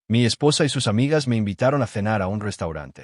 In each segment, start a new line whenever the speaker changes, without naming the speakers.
Mi esposa y sus amigas me invitaron a cenar a un restaurante.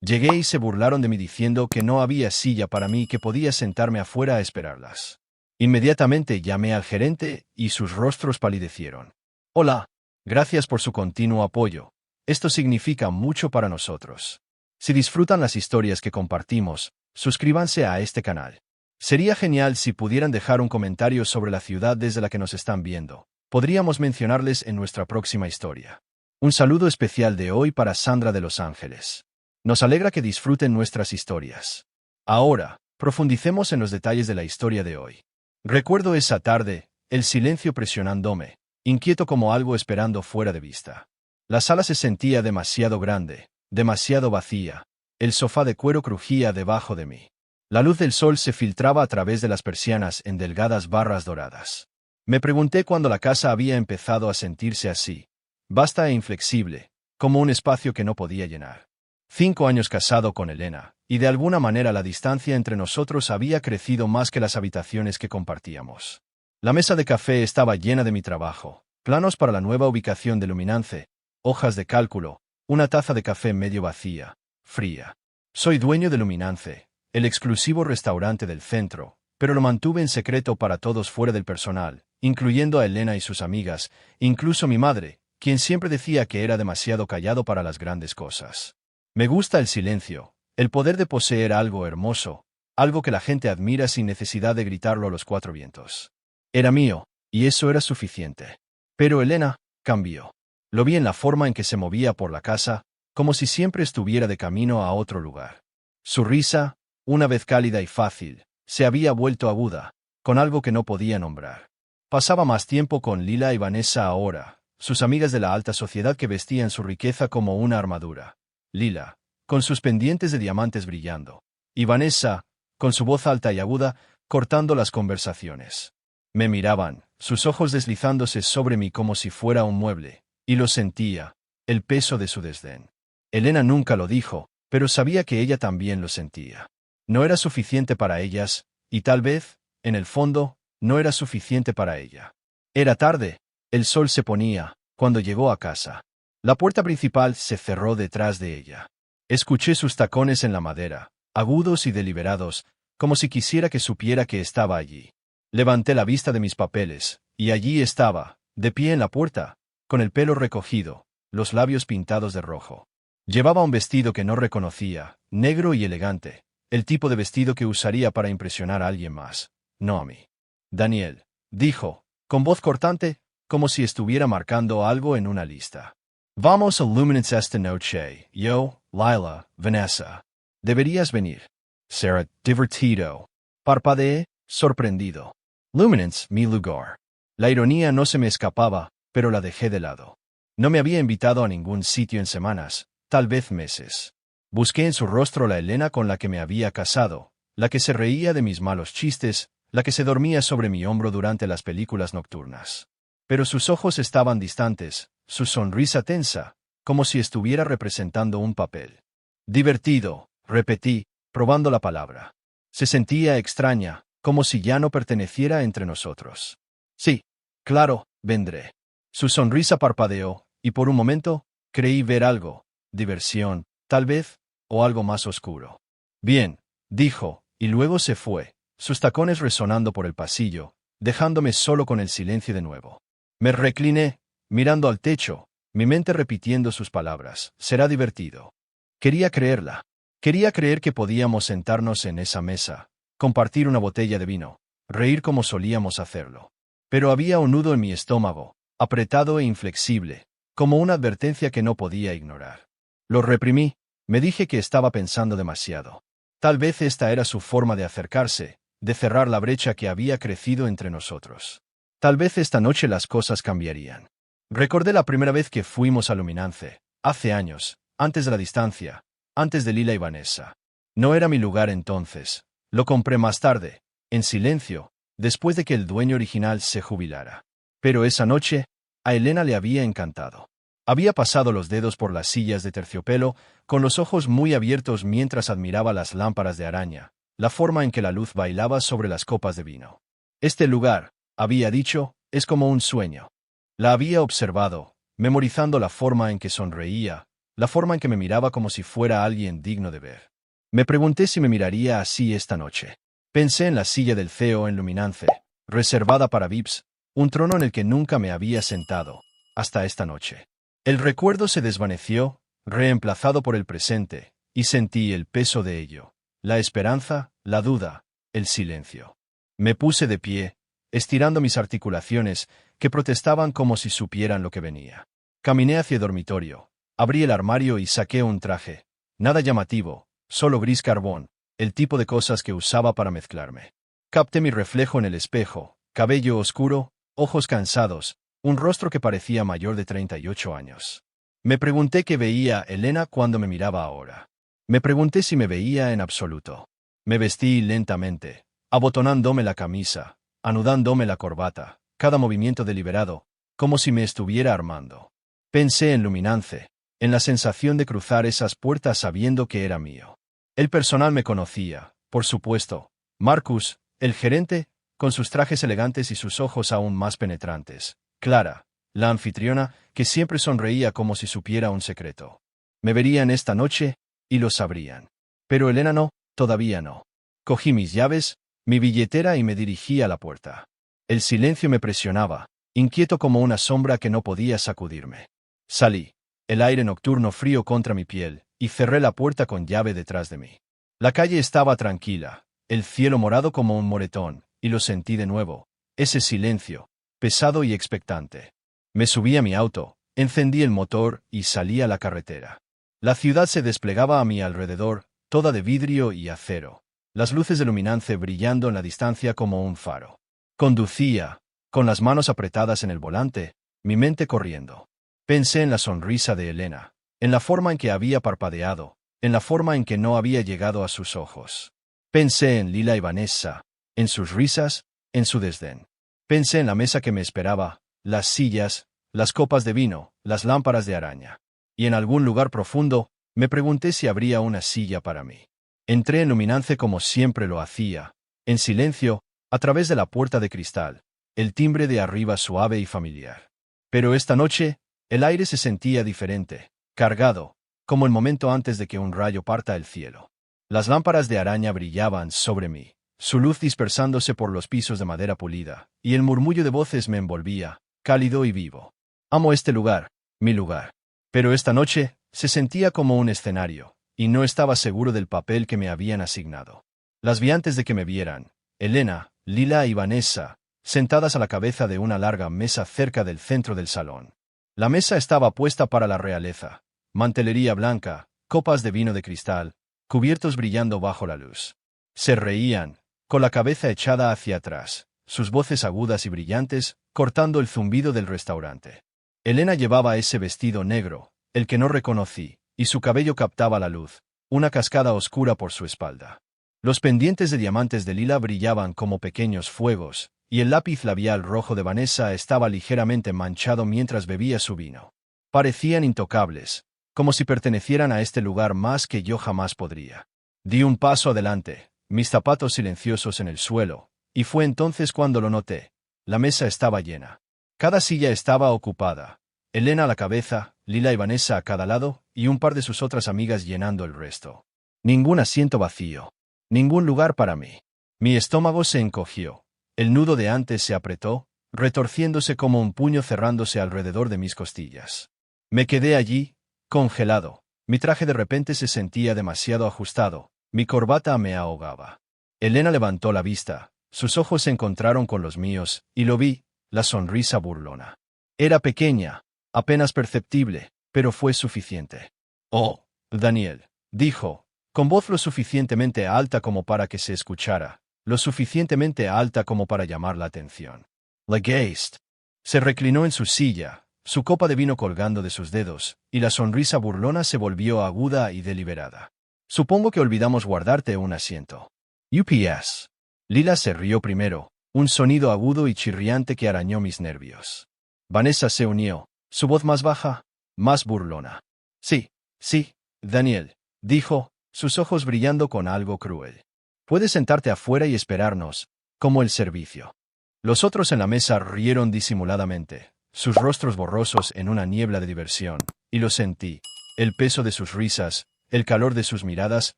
Llegué y se burlaron de mí diciendo que no había silla para mí y que podía sentarme afuera a esperarlas. Inmediatamente llamé al gerente y sus rostros palidecieron. Hola, gracias por su continuo apoyo. Esto significa mucho para nosotros. Si disfrutan las historias que compartimos, suscríbanse a este canal. Sería genial si pudieran dejar un comentario sobre la ciudad desde la que nos están viendo. Podríamos mencionarles en nuestra próxima historia. Un saludo especial de hoy para Sandra de Los Ángeles. Nos alegra que disfruten nuestras historias. Ahora, profundicemos en los detalles de la historia de hoy. Recuerdo esa tarde, el silencio presionándome, inquieto como algo esperando fuera de vista. La sala se sentía demasiado grande, demasiado vacía. El sofá de cuero crujía debajo de mí. La luz del sol se filtraba a través de las persianas en delgadas barras doradas. Me pregunté cuándo la casa había empezado a sentirse así, vasta e inflexible, como un espacio que no podía llenar. 5 años casado con Elena, y de alguna manera la distancia entre nosotros había crecido más que las habitaciones que compartíamos. La mesa de café estaba llena de mi trabajo, planos para la nueva ubicación de Luminance, hojas de cálculo, una taza de café medio vacía, fría. Soy dueño de Luminance, el exclusivo restaurante del centro, pero lo mantuve en secreto para todos fuera del personal, incluyendo a Elena y sus amigas, incluso mi madre, quien siempre decía que era demasiado callado para las grandes cosas. Me gusta el silencio, el poder de poseer algo hermoso, algo que la gente admira sin necesidad de gritarlo a los 4 vientos. Era mío, y eso era suficiente. Pero Elena cambió. Lo vi en la forma en que se movía por la casa, como si siempre estuviera de camino a otro lugar. Su risa, una vez cálida y fácil, se había vuelto aguda, con algo que no podía nombrar. Pasaba más tiempo con Lila y Vanessa ahora, sus amigas de la alta sociedad que vestían su riqueza como una armadura. Lila, con sus pendientes de diamantes brillando, y Vanessa, con su voz alta y aguda, cortando las conversaciones. Me miraban, sus ojos deslizándose sobre mí como si fuera un mueble, y lo sentía, el peso de su desdén. Elena nunca lo dijo, pero sabía que ella también lo sentía. No era suficiente para ellas, y tal vez, en el fondo, no era suficiente para ella. Era tarde, el sol se ponía, cuando llegó a casa. La puerta principal se cerró detrás de ella. Escuché sus tacones en la madera, agudos y deliberados, como si quisiera que supiera que estaba allí. Levanté la vista de mis papeles, y allí estaba, de pie en la puerta, con el pelo recogido, los labios pintados de rojo. Llevaba un vestido que no reconocía, negro y elegante, el tipo de vestido que usaría para impresionar a alguien más, no a mí. Daniel, dijo, con voz cortante, como si estuviera marcando algo en una lista. Vamos a Luminance esta noche, yo, Lila, Vanessa. Deberías venir. Será divertido. Parpadeé, sorprendido. Luminance, mi lugar. La ironía no se me escapaba, pero la dejé de lado. No me había invitado a ningún sitio en semanas, tal vez meses. Busqué en su rostro la Elena con la que me había casado, la que se reía de mis malos chistes, la que se dormía sobre mi hombro durante las películas nocturnas. Pero sus ojos estaban distantes, su sonrisa tensa, como si estuviera representando un papel. Divertido, repetí, probando la palabra. Se sentía extraña, como si ya no perteneciera entre nosotros. Sí, claro, vendré. Su sonrisa parpadeó, y por un momento, creí ver algo, diversión, tal vez, o algo más oscuro. Bien, dijo, y luego se fue, sus tacones resonando por el pasillo, dejándome solo con el silencio de nuevo. Me recliné, mirando al techo, mi mente repitiendo sus palabras. Será divertido. Quería creerla. Quería creer que podíamos sentarnos en esa mesa, compartir una botella de vino, reír como solíamos hacerlo. Pero había un nudo en mi estómago, apretado e inflexible, como una advertencia que no podía ignorar. Lo reprimí, me dije que estaba pensando demasiado. Tal vez esta era su forma de acercarse, de cerrar la brecha que había crecido entre nosotros. Tal vez esta noche las cosas cambiarían. Recordé la primera vez que fuimos a Luminance, hace años, antes de la distancia, antes de Lila y Vanessa. No era mi lugar entonces. Lo compré más tarde, en silencio, después de que el dueño original se jubilara. Pero esa noche, a Elena le había encantado. Había pasado los dedos por las sillas de terciopelo, con los ojos muy abiertos mientras admiraba las lámparas de araña, la forma en que la luz bailaba sobre las copas de vino. Este lugar, había dicho, es como un sueño. La había observado, memorizando la forma en que sonreía, la forma en que me miraba como si fuera alguien digno de ver. Me pregunté si me miraría así esta noche. Pensé en la silla del CEO en Luminance, reservada para VIPs, un trono en el que nunca me había sentado, hasta esta noche. El recuerdo se desvaneció, reemplazado por el presente, y sentí el peso de ello, la esperanza, la duda, el silencio. Me puse de pie, estirando mis articulaciones, que protestaban como si supieran lo que venía. Caminé hacia el dormitorio, abrí el armario y saqué un traje. Nada llamativo, solo gris carbón, el tipo de cosas que usaba para mezclarme. Capté mi reflejo en el espejo, cabello oscuro, ojos cansados, un rostro que parecía mayor de 38 años. Me pregunté qué veía Elena cuando me miraba ahora. Me pregunté si me veía en absoluto. Me vestí lentamente, abotonándome la camisa, anudándome la corbata, cada movimiento deliberado, como si me estuviera armando. Pensé en Luminance, en la sensación de cruzar esas puertas sabiendo que era mío. El personal me conocía, por supuesto. Marcus, el gerente, con sus trajes elegantes y sus ojos aún más penetrantes. Clara, la anfitriona, que siempre sonreía como si supiera un secreto. Me verían esta noche, y lo sabrían. Pero Elena no, todavía no. Cogí mis llaves, mi billetera y me dirigí a la puerta. El silencio me presionaba, inquieto como una sombra que no podía sacudirme. Salí, el aire nocturno frío contra mi piel, y cerré la puerta con llave detrás de mí. La calle estaba tranquila, el cielo morado como un moretón, y lo sentí de nuevo, ese silencio, pesado y expectante. Me subí a mi auto, encendí el motor y salí a la carretera. La ciudad se desplegaba a mi alrededor, toda de vidrio y acero, las luces de Luminance brillando en la distancia como un faro. Conducía, con las manos apretadas en el volante, mi mente corriendo. Pensé en la sonrisa de Elena, en la forma en que había parpadeado, en la forma en que no había llegado a sus ojos. Pensé en Lila y Vanessa, en sus risas, en su desdén. Pensé en la mesa que me esperaba, las sillas, las copas de vino, las lámparas de araña. Y en algún lugar profundo, me pregunté si habría una silla para mí. Entré en Luminance como siempre lo hacía, en silencio, a través de la puerta de cristal, el timbre de arriba suave y familiar. Pero esta noche, el aire se sentía diferente, cargado, como el momento antes de que un rayo parta el cielo. Las lámparas de araña brillaban sobre mí, su luz dispersándose por los pisos de madera pulida, y el murmullo de voces me envolvía, cálido y vivo. Amo este lugar, mi lugar. Pero esta noche, se sentía como un escenario, y no estaba seguro del papel que me habían asignado. Las vi antes de que me vieran, Elena, Lila y Vanessa, sentadas a la cabeza de una larga mesa cerca del centro del salón. La mesa estaba puesta para la realeza, mantelería blanca, copas de vino de cristal, cubiertos brillando bajo la luz. Se reían, con la cabeza echada hacia atrás, sus voces agudas y brillantes, cortando el zumbido del restaurante. Elena llevaba ese vestido negro, el que no reconocí, y su cabello captaba la luz, una cascada oscura por su espalda. Los pendientes de diamantes de Lila brillaban como pequeños fuegos, y el lápiz labial rojo de Vanessa estaba ligeramente manchado mientras bebía su vino. Parecían intocables, como si pertenecieran a este lugar más que yo jamás podría. Di un paso adelante, mis zapatos silenciosos en el suelo, y fue entonces cuando lo noté. La mesa estaba llena. Cada silla estaba ocupada. Elena a la cabeza, Lila y Vanessa a cada lado, y un par de sus otras amigas llenando el resto. Ningún asiento vacío. Ningún lugar para mí. Mi estómago se encogió. El nudo de antes se apretó, retorciéndose como un puño cerrándose alrededor de mis costillas. Me quedé allí, congelado. Mi traje de repente se sentía demasiado ajustado, mi corbata me ahogaba. Elena levantó la vista, sus ojos se encontraron con los míos, y lo vi, la sonrisa burlona. Era pequeña, apenas perceptible, pero fue suficiente. «Oh, Daniel», dijo, con voz lo suficientemente alta como para que se escuchara, lo suficientemente alta como para llamar la atención. «Legeist». Se reclinó en su silla, su copa de vino colgando de sus dedos, y la sonrisa burlona se volvió aguda y deliberada. «Supongo que olvidamos guardarte un asiento». «UPS». Lila se rió primero, un sonido agudo y chirriante que arañó mis nervios. Vanessa se unió, su voz más baja, más burlona. «Sí, sí, Daniel», dijo, sus ojos brillando con algo cruel. «Puedes sentarte afuera y esperarnos, como el servicio». Los otros en la mesa rieron disimuladamente, sus rostros borrosos en una niebla de diversión, y lo sentí. El peso de sus risas, el calor de sus miradas,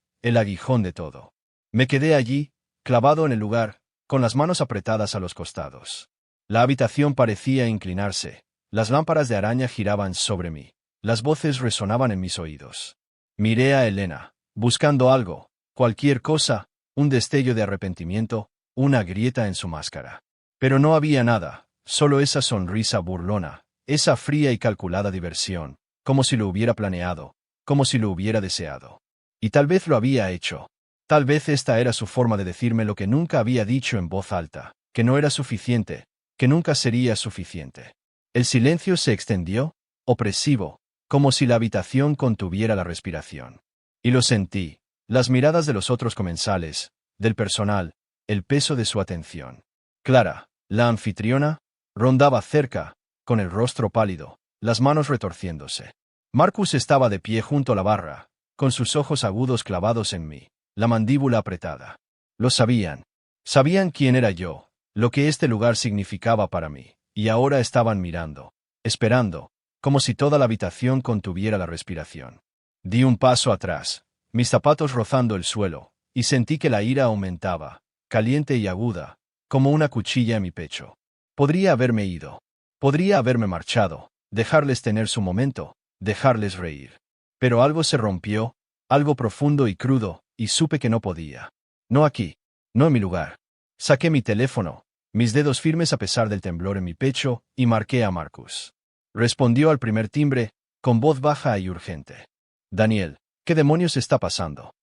el aguijón de todo. Me quedé allí, clavado en el lugar, con las manos apretadas a los costados. La habitación parecía inclinarse, las lámparas de araña giraban sobre mí, las voces resonaban en mis oídos. Miré a Elena, buscando algo, cualquier cosa, un destello de arrepentimiento, una grieta en su máscara. Pero no había nada, solo esa sonrisa burlona, esa fría y calculada diversión, como si lo hubiera planeado, como si lo hubiera deseado. Y tal vez lo había hecho. Tal vez esta era su forma de decirme lo que nunca había dicho en voz alta, que no era suficiente, que nunca sería suficiente. El silencio se extendió, opresivo, como si la habitación contuviera la respiración. Y lo sentí, las miradas de los otros comensales, del personal, el peso de su atención. Clara, la anfitriona, rondaba cerca, con el rostro pálido, las manos retorciéndose. Marcus estaba de pie junto a la barra, con sus ojos agudos clavados en mí, la mandíbula apretada. Lo sabían. Sabían quién era yo, lo que este lugar significaba para mí, y ahora estaban mirando, esperando, como si toda la habitación contuviera la respiración. Di un paso atrás, mis zapatos rozando el suelo, y sentí que la ira aumentaba, caliente y aguda, como una cuchilla en mi pecho. Podría haberme ido. Podría haberme marchado, dejarles tener su momento, dejarles reír. Pero algo se rompió, algo profundo y crudo, y supe que no podía. No aquí, no en mi lugar. Saqué mi teléfono, mis dedos firmes a pesar del temblor en mi pecho, y marqué a Marcus. Respondió al primer timbre, con voz baja y urgente. Daniel, ¿qué demonios está pasando?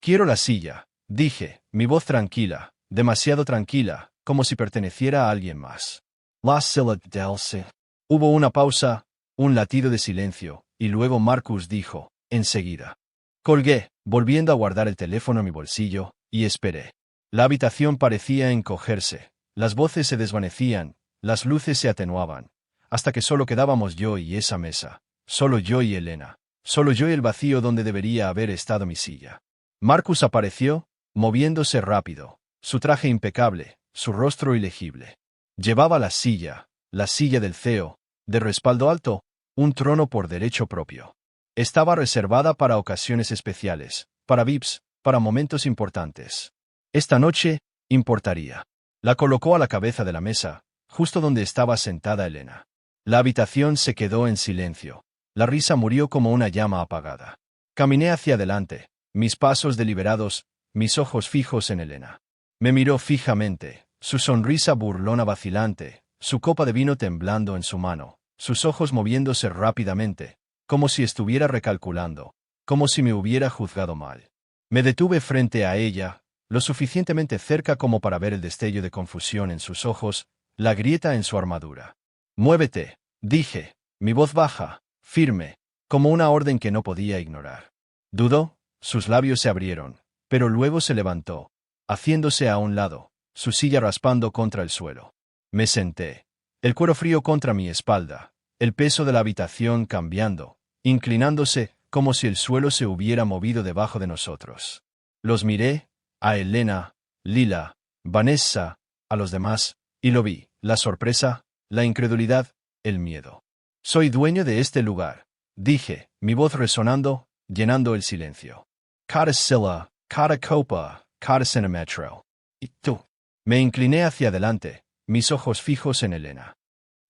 Quiero la silla, dije, mi voz tranquila, demasiado tranquila, como si perteneciera a alguien más. La silla del se. Hubo una pausa, un latido de silencio, y luego Marcus dijo, enseguida. Colgué, volviendo a guardar el teléfono en mi bolsillo, y esperé. La habitación parecía encogerse, las voces se desvanecían, las luces se atenuaban, hasta que solo quedábamos yo y esa mesa, solo yo y Elena, solo yo y el vacío donde debería haber estado mi silla. Marcus apareció, moviéndose rápido, su traje impecable, su rostro ilegible. Llevaba la silla del CEO, de respaldo alto, un trono por derecho propio. Estaba reservada para ocasiones especiales, para VIPs, para momentos importantes. Esta noche, importaría. La colocó a la cabeza de la mesa, justo donde estaba sentada Elena. La habitación se quedó en silencio. La risa murió como una llama apagada. Caminé hacia adelante, mis pasos deliberados, mis ojos fijos en Elena. Me miró fijamente, su sonrisa burlona vacilante, su copa de vino temblando en su mano, sus ojos moviéndose rápidamente, como si estuviera recalculando, como si me hubiera juzgado mal. Me detuve frente a ella, lo suficientemente cerca como para ver el destello de confusión en sus ojos, la grieta en su armadura. Muévete, dije, mi voz baja, firme, como una orden que no podía ignorar. Dudó, sus labios se abrieron, pero luego se levantó, haciéndose a un lado, su silla raspando contra el suelo. Me senté, el cuero frío contra mi espalda, el peso de la habitación cambiando, inclinándose, como si el suelo se hubiera movido debajo de nosotros. Los miré, a Elena, Lila, Vanessa, a los demás, y lo vi, la sorpresa, la incredulidad, el miedo. Soy dueño de este lugar, dije, mi voz resonando, llenando el silencio. Cada silla, cada copa, cada centímetro. ¿Y tú? Me incliné hacia adelante, mis ojos fijos en Elena.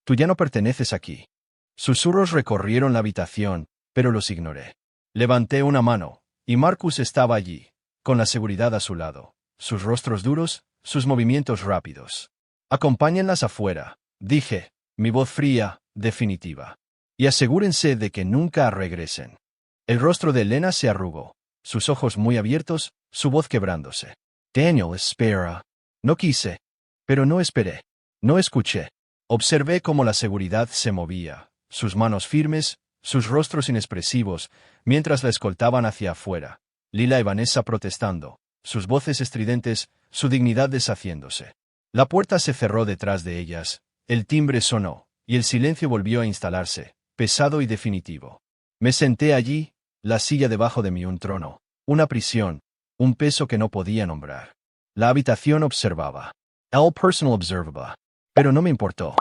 Tú ya no perteneces aquí. Susurros recorrieron la habitación, pero los ignoré. Levanté una mano, y Marcus estaba allí, con la seguridad a su lado, sus rostros duros, sus movimientos rápidos. Acompáñenlas afuera, dije, mi voz fría, definitiva. Y asegúrense de que nunca regresen. El rostro de Elena se arrugó, sus ojos muy abiertos, su voz quebrándose. Daniel, espera. No quise. Pero no esperé. No escuché. Observé cómo la seguridad se movía, sus manos firmes, sus rostros inexpresivos, mientras la escoltaban hacia afuera. Lila y Vanessa protestando, sus voces estridentes, su dignidad deshaciéndose. La puerta se cerró detrás de ellas, el timbre sonó, y el silencio volvió a instalarse, pesado y definitivo. Me senté allí, la silla debajo de mí un trono, una prisión, un peso que no podía nombrar. La habitación observaba. El personal observaba. Pero no me importó.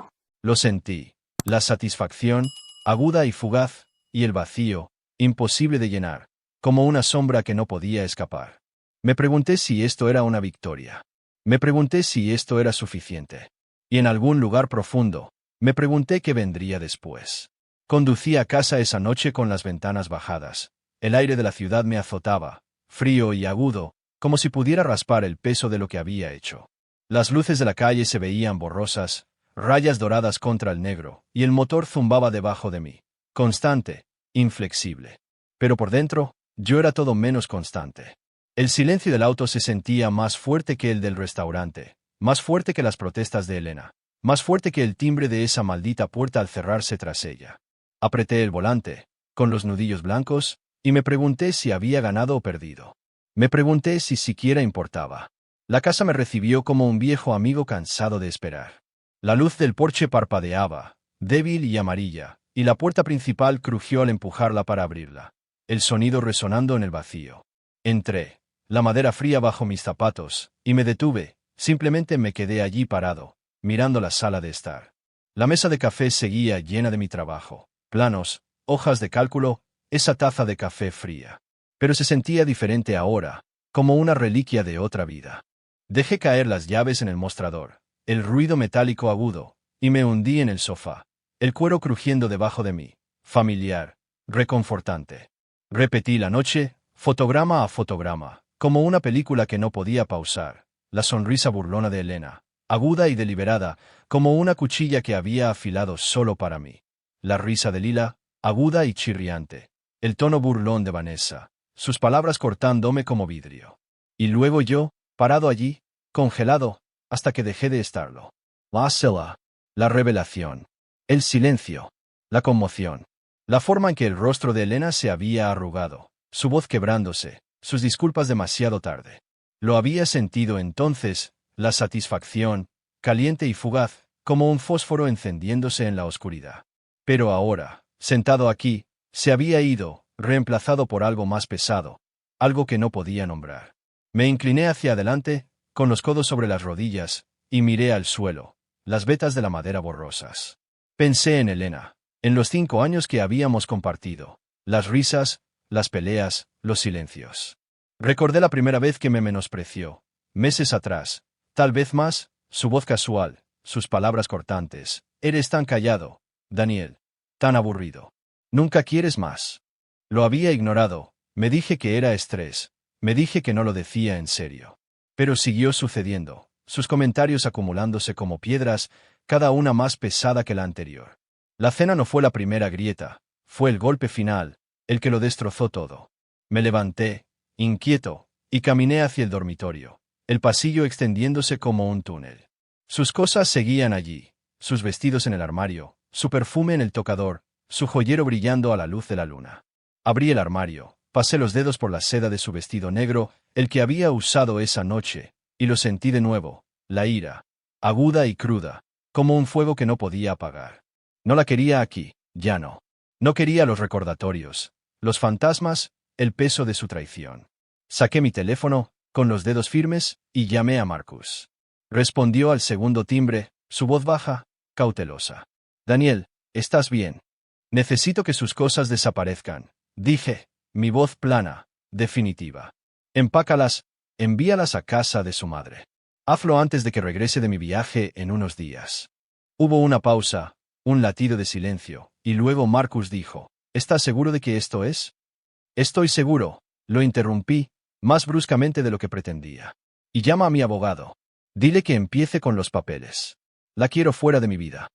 Lo sentí. La satisfacción, aguda y fugaz, y el vacío, imposible de llenar, como una sombra que no podía escapar. Me pregunté si esto era una victoria. Me pregunté si esto era suficiente. Y en algún lugar profundo, me pregunté qué vendría después. Conducí a casa esa noche con las ventanas bajadas. El aire de la ciudad me azotaba, frío y agudo, como si pudiera raspar el peso de lo que había hecho. Las luces de la calle se veían borrosas, rayas doradas contra el negro, y el motor zumbaba debajo de mí. Constante, inflexible. Pero por dentro, yo era todo menos constante. El silencio del auto se sentía más fuerte que el del restaurante, más fuerte que las protestas de Elena, más fuerte que el timbre de esa maldita puerta al cerrarse tras ella. Apreté el volante, con los nudillos blancos, y me pregunté si había ganado o perdido. Me pregunté si siquiera importaba. La casa me recibió como un viejo amigo cansado de esperar. La luz del porche parpadeaba, débil y amarilla, y la puerta principal crujió al empujarla para abrirla, el sonido resonando en el vacío. Entré, la madera fría bajo mis zapatos, y me detuve, simplemente me quedé allí parado, mirando la sala de estar. La mesa de café seguía llena de mi trabajo, planos, hojas de cálculo, esa taza de café fría. Pero se sentía diferente ahora, como una reliquia de otra vida. Dejé caer las llaves en el mostrador, el ruido metálico agudo, y me hundí en el sofá, el cuero crujiendo debajo de mí, familiar, reconfortante. Repetí la noche, fotograma a fotograma, como una película que no podía pausar, la sonrisa burlona de Elena, aguda y deliberada, como una cuchilla que había afilado solo para mí. La risa de Lila, aguda y chirriante, el tono burlón de Vanessa, sus palabras cortándome como vidrio. Y luego yo, parado allí, congelado, hasta que dejé de estarlo. La cela, la revelación, el silencio, la conmoción, la forma en que el rostro de Elena se había arrugado, su voz quebrándose, sus disculpas demasiado tarde. Lo había sentido entonces, la satisfacción, caliente y fugaz, como un fósforo encendiéndose en la oscuridad. Pero ahora, sentado aquí, se había ido, reemplazado por algo más pesado, algo que no podía nombrar. Me incliné hacia adelante, con los codos sobre las rodillas, y miré al suelo, las vetas de la madera borrosas. Pensé en Elena, en los 5 años que habíamos compartido, las risas, las peleas, los silencios. Recordé la primera vez que me menospreció, meses atrás, tal vez más, su voz casual, sus palabras cortantes. Eres tan callado, Daniel, tan aburrido. Nunca quieres más. Lo había ignorado, me dije que era estrés, me dije que no lo decía en serio. Pero siguió sucediendo, sus comentarios acumulándose como piedras, cada una más pesada que la anterior. La cena no fue la primera grieta, fue el golpe final, el que lo destrozó todo. Me levanté, inquieto, y caminé hacia el dormitorio, el pasillo extendiéndose como un túnel. Sus cosas seguían allí, sus vestidos en el armario, su perfume en el tocador, su joyero brillando a la luz de la luna. Abrí el armario, pasé los dedos por la seda de su vestido negro, el que había usado esa noche, y lo sentí de nuevo, la ira, aguda y cruda, como un fuego que no podía apagar. No la quería aquí, ya no. No quería los recordatorios, los fantasmas, el peso de su traición. Saqué mi teléfono, con los dedos firmes, y llamé a Marcus. Respondió al segundo timbre, su voz baja, cautelosa. Daniel, ¿estás bien? Necesito que sus cosas desaparezcan, dije, mi voz plana, definitiva. Empácalas, envíalas a casa de su madre. Hazlo antes de que regrese de mi viaje en unos días. Hubo una pausa, un latido de silencio, y luego Marcus dijo, ¿estás seguro de que esto es? Estoy seguro, lo interrumpí, más bruscamente de lo que pretendía. Y llama a mi abogado. Dile que empiece con los papeles. La quiero fuera de mi vida.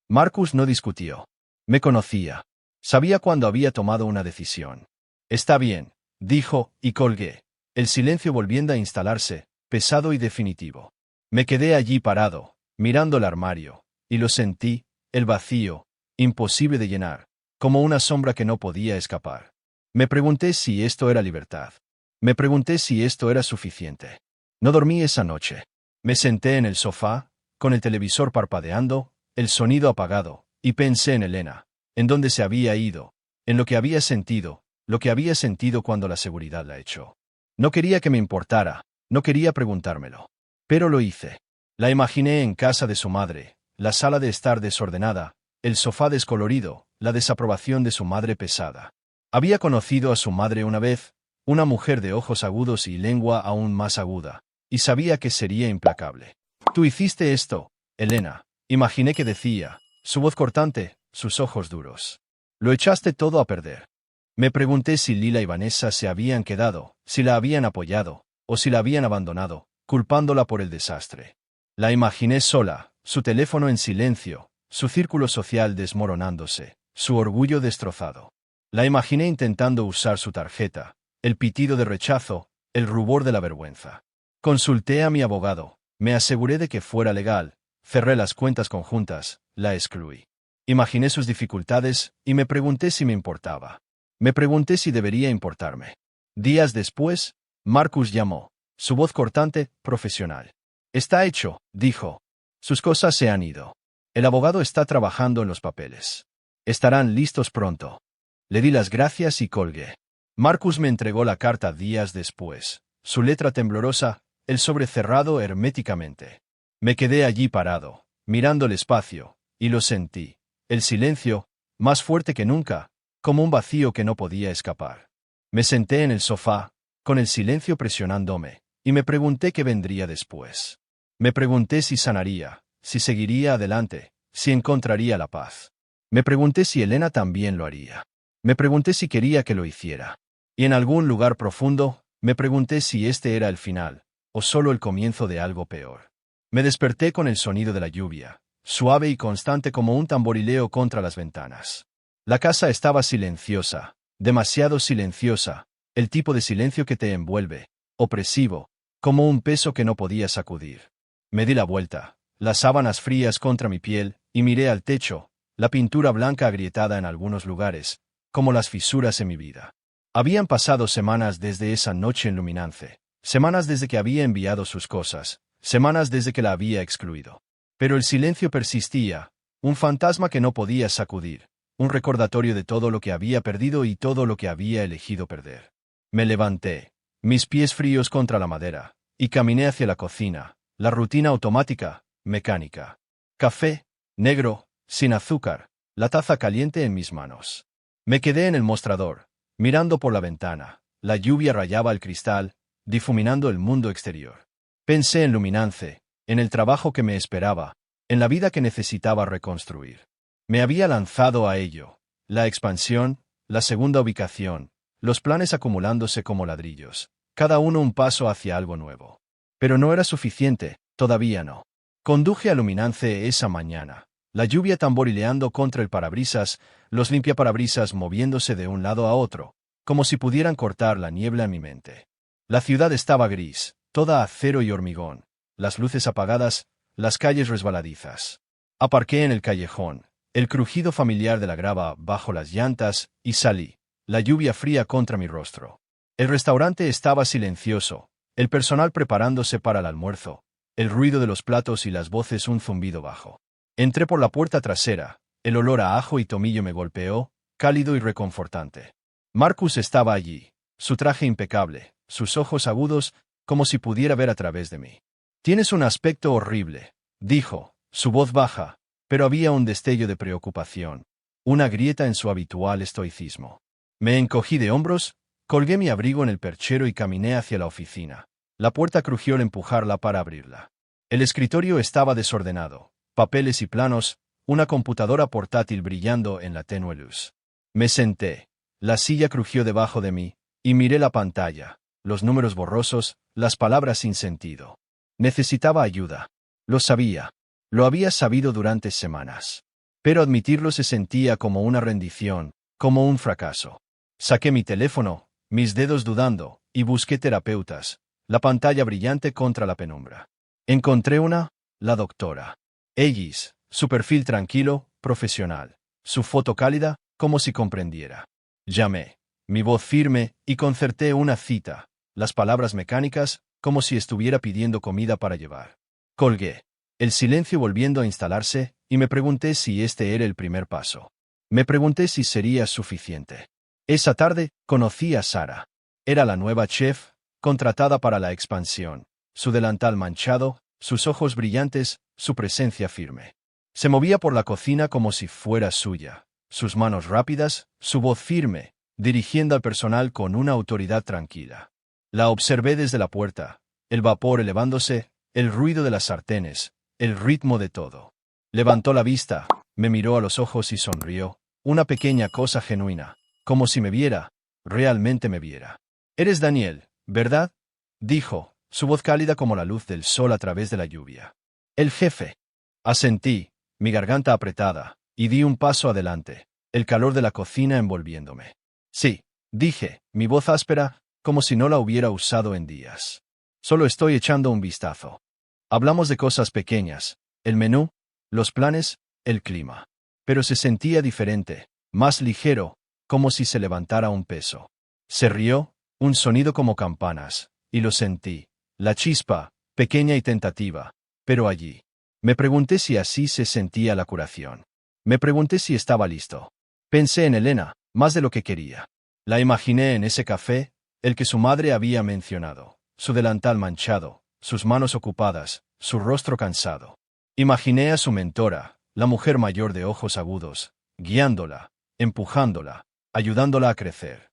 Marcus no discutió. Me conocía. Sabía cuándo había tomado una decisión. Está bien, dijo, y colgué. El silencio volviendo a instalarse, pesado y definitivo. Me quedé allí parado, mirando el armario, y lo sentí, el vacío, imposible de llenar, como una sombra que no podía escapar. Me pregunté si esto era libertad. Me pregunté si esto era suficiente. No dormí esa noche. Me senté en el sofá, con el televisor parpadeando, el sonido apagado, y pensé en Elena, en dónde se había ido, en lo que había sentido cuando la seguridad la echó. No quería que me importara, no quería preguntármelo. Pero lo hice. La imaginé en casa de su madre, la sala de estar desordenada, el sofá descolorido, la desaprobación de su madre pesada. Había conocido a su madre una vez, una mujer de ojos agudos y lengua aún más aguda, y sabía que sería implacable. «Tú hiciste esto, Elena», imaginé que decía, su voz cortante, sus ojos duros. «Lo echaste todo a perder». Me pregunté si Lila y Vanessa se habían quedado, si la habían apoyado, o si la habían abandonado, culpándola por el desastre. La imaginé sola, su teléfono en silencio, su círculo social desmoronándose, su orgullo destrozado. La imaginé intentando usar su tarjeta, el pitido de rechazo, el rubor de la vergüenza. Consulté a mi abogado, me aseguré de que fuera legal, cerré las cuentas conjuntas, la excluí. Imaginé sus dificultades y me pregunté si me importaba. Me pregunté si debería importarme. Días después, Marcus llamó, su voz cortante, profesional. «Está hecho», dijo. «Sus cosas se han ido. El abogado está trabajando en los papeles. Estarán listos pronto». Le di las gracias y colgué. Marcus me entregó la carta días después, su letra temblorosa, el sobre cerrado herméticamente. Me quedé allí parado, mirando el espacio, y lo sentí. El silencio, más fuerte que nunca, como un vacío que no podía escapar. Me senté en el sofá, con el silencio presionándome, y me pregunté qué vendría después. Me pregunté si sanaría, si seguiría adelante, si encontraría la paz. Me pregunté si Elena también lo haría. Me pregunté si quería que lo hiciera. Y en algún lugar profundo, me pregunté si este era el final, o solo el comienzo de algo peor. Me desperté con el sonido de la lluvia, suave y constante como un tamborileo contra las ventanas. La casa estaba silenciosa, demasiado silenciosa, el tipo de silencio que te envuelve, opresivo, como un peso que no podía sacudir. Me di la vuelta, las sábanas frías contra mi piel, y miré al techo, la pintura blanca agrietada en algunos lugares, como las fisuras en mi vida. Habían pasado semanas desde esa noche en Luminance, semanas desde que había enviado sus cosas, semanas desde que la había excluido. Pero el silencio persistía, un fantasma que no podía sacudir, un recordatorio de todo lo que había perdido y todo lo que había elegido perder. Me levanté, mis pies fríos contra la madera, y caminé hacia la cocina, la rutina automática, mecánica. Café, negro, sin azúcar, la taza caliente en mis manos. Me quedé en el mostrador, mirando por la ventana, la lluvia rayaba el cristal, difuminando el mundo exterior. Pensé en Luminance, en el trabajo que me esperaba, en la vida que necesitaba reconstruir. Me había lanzado a ello, la expansión, la segunda ubicación, los planes acumulándose como ladrillos, cada uno un paso hacia algo nuevo. Pero no era suficiente, todavía no. Conduje a Luminance esa mañana, la lluvia tamborileando contra el parabrisas, los limpiaparabrisas moviéndose de un lado a otro, como si pudieran cortar la niebla en mi mente. La ciudad estaba gris, toda acero y hormigón, las luces apagadas, las calles resbaladizas. Aparqué en el callejón, el crujido familiar de la grava bajo las llantas, y salí, la lluvia fría contra mi rostro. El restaurante estaba silencioso, el personal preparándose para el almuerzo, el ruido de los platos y las voces un zumbido bajo. Entré por la puerta trasera, el olor a ajo y tomillo me golpeó, cálido y reconfortante. Marcus estaba allí, su traje impecable, sus ojos agudos, como si pudiera ver a través de mí. «Tienes un aspecto horrible», dijo, su voz baja, pero había un destello de preocupación, una grieta en su habitual estoicismo. Me encogí de hombros, colgué mi abrigo en el perchero y caminé hacia la oficina. La puerta crujió al empujarla para abrirla. El escritorio estaba desordenado, papeles y planos, una computadora portátil brillando en la tenue luz. Me senté, la silla crujió debajo de mí, y miré la pantalla, los números borrosos, las palabras sin sentido. Necesitaba ayuda. Lo sabía. Lo había sabido durante semanas. Pero admitirlo se sentía como una rendición, como un fracaso. Saqué mi teléfono, mis dedos dudando, y busqué terapeutas, la pantalla brillante contra la penumbra. Encontré una, la doctora Ellis, su perfil tranquilo, profesional, su foto cálida, como si comprendiera. Llamé, mi voz firme, y concerté una cita, las palabras mecánicas, como si estuviera pidiendo comida para llevar. Colgué, el silencio volviendo a instalarse, y me pregunté si este era el primer paso. Me pregunté si sería suficiente. Esa tarde, conocí a Sara. Era la nueva chef, contratada para la expansión, su delantal manchado, sus ojos brillantes, su presencia firme. Se movía por la cocina como si fuera suya, sus manos rápidas, su voz firme, dirigiendo al personal con una autoridad tranquila. La observé desde la puerta, el vapor elevándose, el ruido de las sartenes, el ritmo de todo. Levantó la vista, me miró a los ojos y sonrió, una pequeña cosa genuina, como si me viera, realmente me viera. «Eres Daniel, ¿verdad?», dijo, su voz cálida como la luz del sol a través de la lluvia. «El jefe». Asentí, mi garganta apretada, y di un paso adelante, el calor de la cocina envolviéndome. «Sí», dije, mi voz áspera, como si no la hubiera usado en días. «Solo estoy echando un vistazo». Hablamos de cosas pequeñas, el menú, los planes, el clima. Pero se sentía diferente, más ligero, como si se levantara un peso. Se rió, un sonido como campanas, y lo sentí. La chispa, pequeña y tentativa, pero allí. Me pregunté si así se sentía la curación. Me pregunté si estaba listo. Pensé en Elena, más de lo que quería. La imaginé en ese café, el que su madre había mencionado, su delantal manchado, sus manos ocupadas, su rostro cansado. Imaginé a su mentora, la mujer mayor de ojos agudos, guiándola, empujándola, ayudándola a crecer.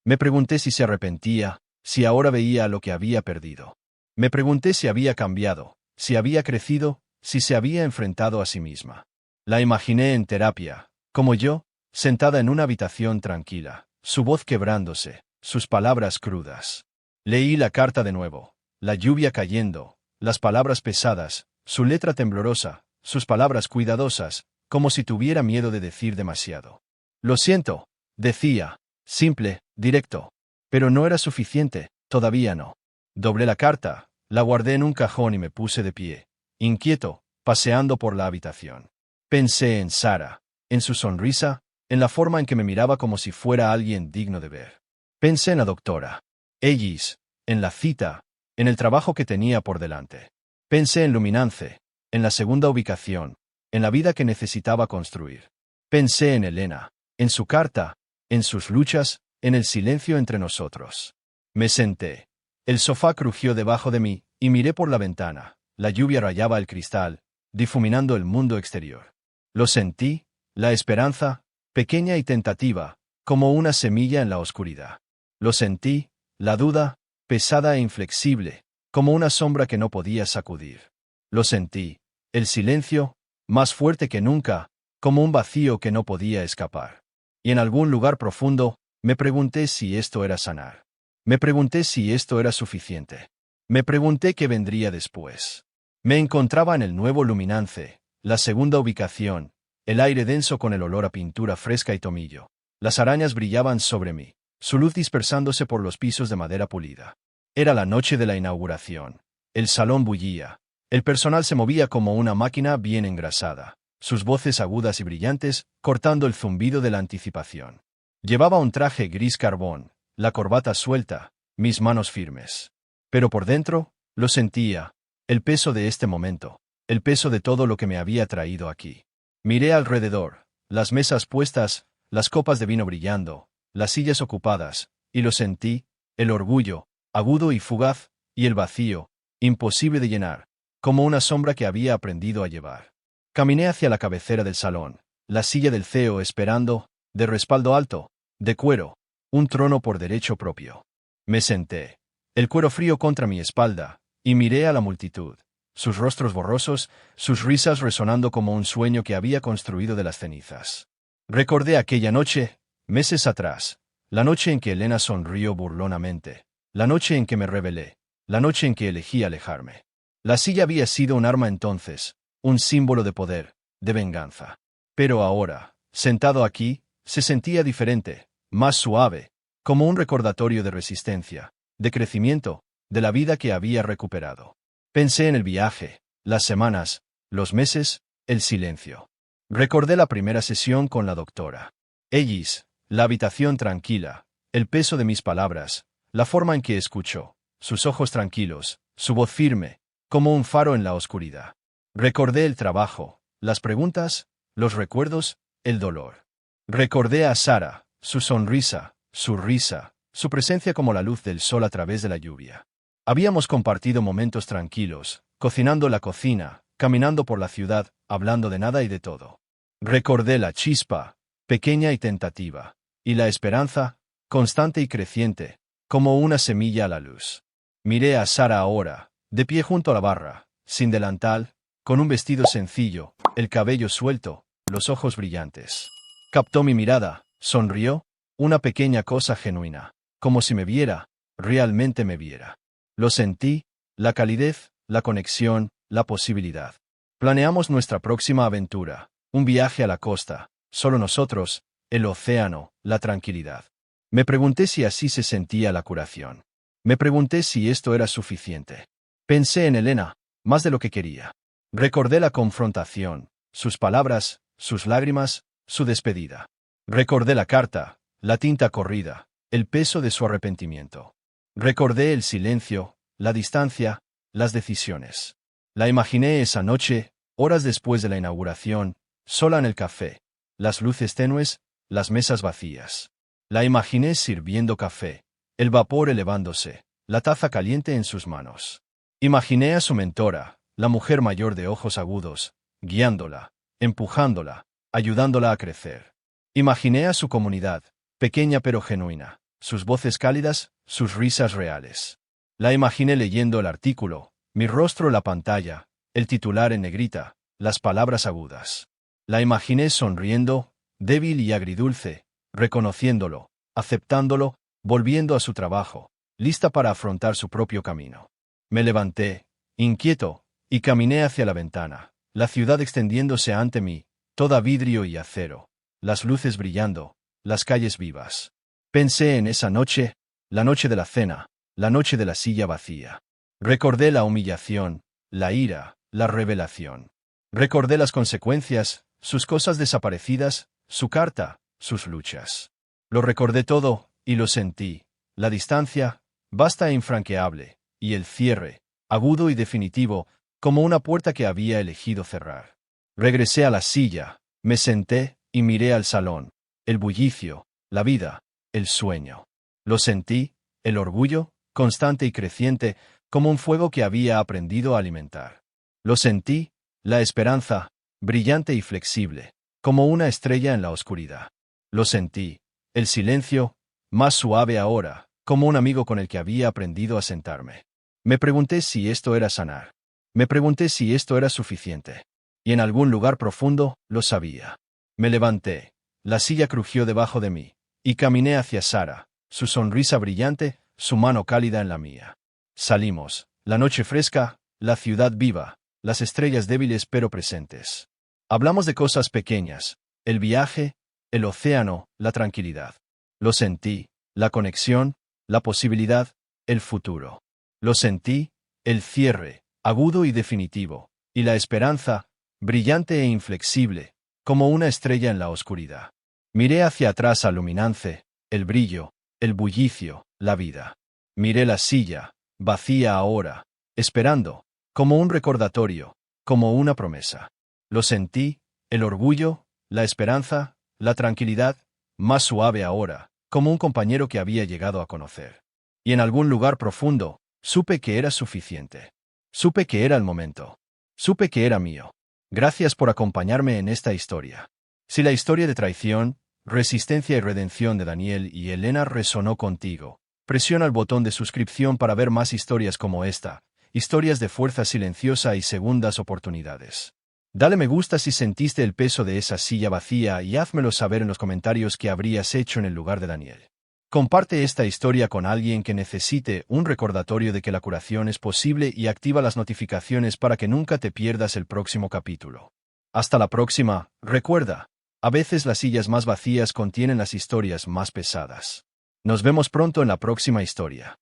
Me pregunté si se arrepentía, si ahora veía lo que había perdido. Me pregunté si había cambiado, si había crecido, si se había enfrentado a sí misma. La imaginé en terapia, como yo, sentada en una habitación tranquila, su voz quebrándose, sus palabras crudas. Leí la carta de nuevo, la lluvia cayendo, las palabras pesadas, su letra temblorosa, sus palabras cuidadosas, como si tuviera miedo de decir demasiado. «Lo siento», decía, simple, directo. Pero no era suficiente, todavía no. Doblé la carta, la guardé en un cajón y me puse de pie, inquieto, paseando por la habitación. Pensé en Sara, en su sonrisa, en la forma en que me miraba como si fuera alguien digno de ver. Pensé en la doctora Ellis, en la cita, en el trabajo que tenía por delante. Pensé en Luminance, en la segunda ubicación, en la vida que necesitaba construir. Pensé en Elena, en su carta, en sus luchas, en el silencio entre nosotros. Me senté. El sofá crujió debajo de mí, y miré por la ventana. La lluvia rayaba el cristal, difuminando el mundo exterior. Lo sentí, la esperanza, pequeña y tentativa, como una semilla en la oscuridad. Lo sentí, la duda, pesada e inflexible, como una sombra que no podía sacudir. Lo sentí, el silencio, más fuerte que nunca, como un vacío que no podía escapar. Y en algún lugar profundo, me pregunté si esto era sanar. Me pregunté si esto era suficiente. Me pregunté qué vendría después. Me encontraba en el nuevo Luminance, la segunda ubicación, el aire denso con el olor a pintura fresca y tomillo. Las arañas brillaban sobre mí, su luz dispersándose por los pisos de madera pulida. Era la noche de la inauguración. El salón bullía. El personal se movía como una máquina bien engrasada, sus voces agudas y brillantes, cortando el zumbido de la anticipación. Llevaba un traje gris carbón, la corbata suelta, mis manos firmes. Pero por dentro, lo sentía, el peso de este momento, el peso de todo lo que me había traído aquí. Miré alrededor, las mesas puestas, las copas de vino brillando, las sillas ocupadas, y lo sentí, el orgullo, agudo y fugaz, y el vacío, imposible de llenar, como una sombra que había aprendido a llevar. Caminé hacia la cabecera del salón, la silla del CEO esperando, de respaldo alto, de cuero, un trono por derecho propio. Me senté, el cuero frío contra mi espalda, y miré a la multitud, sus rostros borrosos, sus risas resonando como un sueño que había construido de las cenizas. Recordé aquella noche, meses atrás, la noche en que Elena sonrió burlonamente, la noche en que me rebelé, la noche en que elegí alejarme. La silla había sido un arma entonces, un símbolo de poder, de venganza. Pero ahora, sentado aquí, se sentía diferente, más suave, como un recordatorio de resistencia, de crecimiento, de la vida que había recuperado. Pensé en el viaje, las semanas, los meses, el silencio. Recordé la primera sesión con la doctora Ellis, la habitación tranquila, el peso de mis palabras, la forma en que escuchó, sus ojos tranquilos, su voz firme, como un faro en la oscuridad. Recordé el trabajo, las preguntas, los recuerdos, el dolor. Recordé a Sara, su sonrisa, su risa, su presencia como la luz del sol a través de la lluvia. Habíamos compartido momentos tranquilos, cocinando en la cocina, caminando por la ciudad, hablando de nada y de todo. Recordé la chispa, pequeña y tentativa, y la esperanza, constante y creciente, como una semilla a la luz. Miré a Sara ahora, de pie junto a la barra, sin delantal, con un vestido sencillo, el cabello suelto, los ojos brillantes. Captó mi mirada, sonrió, una pequeña cosa genuina, como si me viera, realmente me viera. Lo sentí, la calidez, la conexión, la posibilidad. Planeamos nuestra próxima aventura, un viaje a la costa, solo nosotros, el océano, la tranquilidad. Me pregunté si así se sentía la curación. Me pregunté si esto era suficiente. Pensé en Elena, más de lo que quería. Recordé la confrontación, sus palabras, sus lágrimas, su despedida. Recordé la carta, la tinta corrida, el peso de su arrepentimiento. Recordé el silencio, la distancia, las decisiones. La imaginé esa noche, horas después de la inauguración, sola en el café, las luces tenues, las mesas vacías. La imaginé sirviendo café, el vapor elevándose, la taza caliente en sus manos. Imaginé a su mentora, la mujer mayor de ojos agudos, guiándola, empujándola, ayudándola a crecer. Imaginé a su comunidad, pequeña pero genuina, sus voces cálidas, sus risas reales. La imaginé leyendo el artículo, mi rostro en la pantalla, el titular en negrita, las palabras agudas. La imaginé sonriendo, débil y agridulce, reconociéndolo, aceptándolo, volviendo a su trabajo, lista para afrontar su propio camino. Me levanté, inquieto, y caminé hacia la ventana, la ciudad extendiéndose ante mí, toda vidrio y acero, las luces brillando, las calles vivas. Pensé en esa noche, la noche de la cena, la noche de la silla vacía. Recordé la humillación, la ira, la revelación. Recordé las consecuencias, sus cosas desaparecidas, su carta, sus luchas. Lo recordé todo, y lo sentí. La distancia, vasta e infranqueable, y el cierre, agudo y definitivo, como una puerta que había elegido cerrar. Regresé a la silla, me senté, y miré al salón, el bullicio, la vida, el sueño. Lo sentí, el orgullo, constante y creciente, como un fuego que había aprendido a alimentar. Lo sentí, la esperanza, brillante y flexible, como una estrella en la oscuridad. Lo sentí, el silencio, más suave ahora, como un amigo con el que había aprendido a sentarme. Me pregunté si esto era sanar. Me pregunté si esto era suficiente. Y en algún lugar profundo, lo sabía. Me levanté, la silla crujió debajo de mí, y caminé hacia Sara, su sonrisa brillante, su mano cálida en la mía. Salimos, la noche fresca, la ciudad viva, las estrellas débiles pero presentes. Hablamos de cosas pequeñas, el viaje, el océano, la tranquilidad. Lo sentí, la conexión, la posibilidad, el futuro. Lo sentí, el cierre, agudo y definitivo, y la esperanza, brillante e inflexible, como una estrella en la oscuridad. Miré hacia atrás al luminance, el brillo, el bullicio, la vida. Miré la silla, vacía ahora, esperando, como un recordatorio, como una promesa. Lo sentí, el orgullo, la esperanza, la tranquilidad, más suave ahora, como un compañero que había llegado a conocer. Y en algún lugar profundo, supe que era suficiente. Supe que era el momento. Supe que era mío. Gracias por acompañarme en esta historia. Si la historia de traición, resistencia y redención de Daniel y Elena resonó contigo, presiona el botón de suscripción para ver más historias como esta, historias de fuerza silenciosa y segundas oportunidades. Dale me gusta si sentiste el peso de esa silla vacía y házmelo saber en los comentarios qué habrías hecho en el lugar de Daniel. Comparte esta historia con alguien que necesite un recordatorio de que la curación es posible y activa las notificaciones para que nunca te pierdas el próximo capítulo. Hasta la próxima, recuerda, a veces las sillas más vacías contienen las historias más pesadas. Nos vemos pronto en la próxima historia.